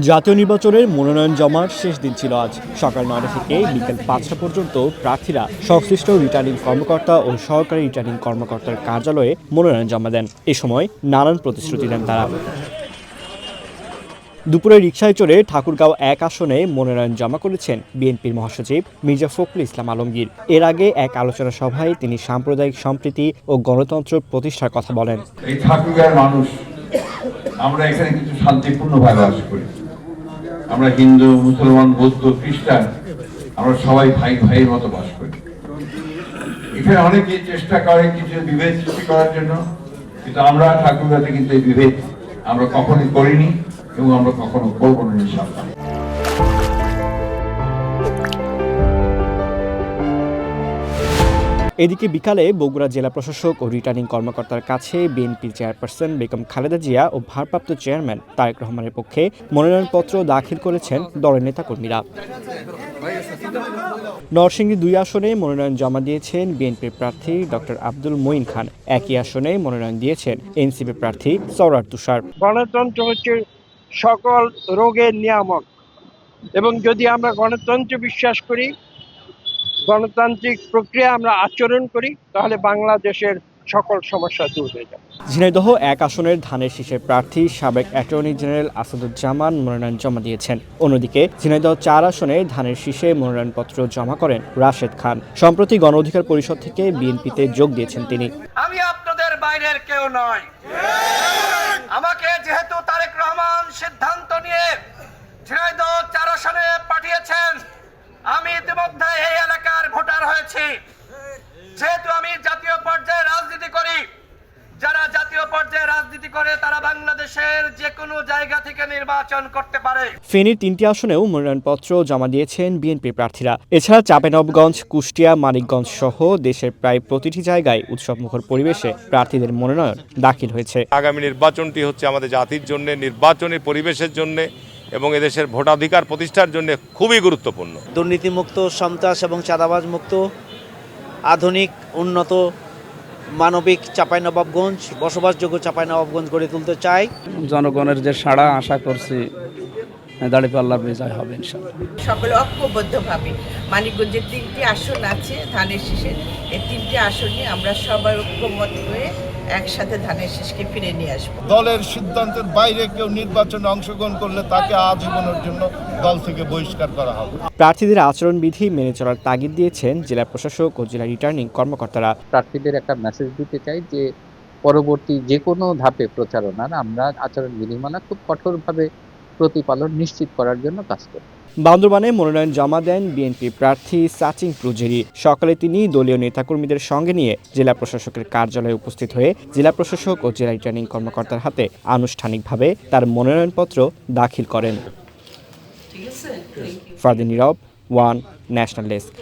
জাতীয় নির্বাচনের মনোনয়ন জমার শেষ দিন ছিল আজ। সকাল ৯টা থেকে বিকেল ৫টা পর্যন্ত প্রার্থীরা সংশ্লিষ্ট রিটার্নিং কর্মকর্তা ও সহকারী রিটার্নিং কর্মকর্তার কার্যালয়ে মনোনয়ন জমা দেন। এ সময় নানান প্রতিশ্রুতি দেন তারা। দুপুরে রিকশায় চড়ে ঠাকুরগাঁও ১ আসনে মনোনয়ন জমা করেছেন বিএনপির মহাসচিব মির্জা ফখরুল ইসলাম আলমগীর। এর আগে এক আলোচনা সভায় তিনি সাম্প্রদায়িক সম্প্রীতি ও গণতন্ত্র প্রতিষ্ঠার কথা বলেন। এই ঠাকুরগাঁওয়ের মানুষ আমরা এখানে কিছু শান্তিপূর্ণভাবে বাস করি। আমরা হিন্দু, মুসলমান, বৌদ্ধ, খ্রিস্টান, আমরা সবাই ভাই ভাইয়ের মতো বাস করি। এখানে অনেকে চেষ্টা করে কিছু বিভেদ সৃষ্টি করার জন্য, কিন্তু আমরা ঠাকুরগাঁওতে কিন্তু এই বিভেদ আমরা কখনোই করিনি এবং আমরা কখনো করবো না ইনশাআল্লাহ। এদিকে বিকালে বগুড়া জেলা প্রশাসক ও রিটার্নিং কর্মকর্তার কাছে বিএনপি চেয়ারপারসন বেগম খালেদা জিয়া ও ভারপ্রাপ্ত চেয়ারম্যান তারেক রহমানের পক্ষে মনোনয়নপত্র দাখিল করেছেন দলের নেতাকর্মীরা। নরসিংদী ২ আসনে মনোনয়ন জমা দিয়েছেন বিএনপির প্রার্থী ডক্টর আব্দুল মঈন খান। একই আসনে মনোনয়ন দিয়েছেন এনসিপি প্রার্থী সওরার তুষার। গণতন্ত্র হচ্ছে সকল রোগের নিয়ামক, এবং যদি আমরা গণতন্ত্রে বিশ্বাস করি, গণতান্ত্রিক প্রক্রিয়া আমরা আচরণ করি, তাহলে বাংলাদেশের সকল সমস্যা দূর হয়ে যাবে। ঝিনাইদহ ১ আসনের ধানের শীষের প্রার্থী সাবেক অ্যাটর্নি জেনারেল আসাদুজ্জামান মনোনয়ন জমা দিয়েছেন। অন্যদিকে ঝিনাইদহ ৪ আসনে ধানের শীষে মনোনয়নপত্র জমা করেন রাশেদ খান। সম্প্রতি গণ অধিকার পরিষদ থেকে বিএনপিতে যোগ দিয়েছেন তিনি। আমি আপনাদের বাইরের কেউ নয়। আমাকে যেহেতু তারেক রহমান সিদ্ধান্ত নিয়ে ঝিনাইদহ ৪ আসনে পাঠিয়েছেন, আমি ইতিমধ্যে এই এলাকার ভোটার হয়েছি। যেহেতু আমি জাতীয় পর্যায়ে রাজনীতি করি, যারা জাতীয় পর্যায়ে রাজনীতি করে তারা বাংলাদেশের যে কোনো জায়গা থেকে নির্বাচন করতে পারে। ফেনীর ৩টি আসনেও মনোনয়নপত্র জমা দিয়েছেন বিএনপি প্রার্থীরা। এছাড়া চাঁপাইনবাবগঞ্জ, কুষ্টিয়া, মানিকগঞ্জ সহ দেশের প্রায় প্রতিটি জায়গায় উৎসবমুখর পরিবেশে প্রার্থীদের মনোনয়ন দাখিল হয়েছে। আগামী নির্বাচনটি হচ্ছে আমাদের জাতির জন্য, নির্বাচনী পরিবেশের জন্য এবং এদেশের ভোটাধিকার প্রতিষ্ঠার জন্য খুবই গুরুত্বপূর্ণ। দুর্নীতিমুক্ত, সন্ত্রাস এবং চাঁদাবাজ মুক্ত, আধুনিক, উন্নত, মানবিক চাঁপাইনবাবগঞ্জ, বসবাসযোগ্য চাঁপাইনবাবগঞ্জ গড়ে তুলতে চাই। জনগণের যে সাড়া, আশা করছি দাঁড়িপাল্লার বিজয় হবে ইনশাআল্লাহ। সকলে ঐক্যবদ্ধভাবে মানিকগঞ্জের 3টি আসন আছে ধানের শীষের, এই 3টি আসনে আমরা সবাই ঐক্যমত হয়ে একসাথে ধানের শীষকে ফিরে নিয়ে আসবো। দলের সিদ্ধান্তের বাইরে কেউ নির্বাচনে অংশগ্রহণ করলে তাকে আজীবনের জন্য দল থেকে বহিষ্কার করা হবে। প্রার্থীদের আচরণবিধি মেনে চলার তাগিদ দিয়েছেন জেলা প্রশাসক ও জেলা রিটার্নিং কর্মকর্তারা। প্রার্থীদের একটা মেসেজ দিতে চাই যে পরবর্তী যে কোনো ধাপে প্রচারণার আমরা আচরণ বিধিমালা খুব কঠোরভাবে প্রতিপালন নিশ্চিত করার জন্য কাজ করব। বান্দরবানে মনোনয়ন জমা দেন বিএনপি প্রার্থী সাচিং প্রুজেরি। সকালে তিনি দলীয় নেতাকর্মীদের সঙ্গে নিয়ে জেলা প্রশাসকের কার্যালয়ে উপস্থিত হয়ে জেলা প্রশাসক ও জেলা রিটার্নিং কর্মকর্তার হাতে আনুষ্ঠানিকভাবে তার মনোনয়নপত্র দাখিল করেন। ফারদিন নীরব, ওয়ান ন্যাশনাল ডেস্ক।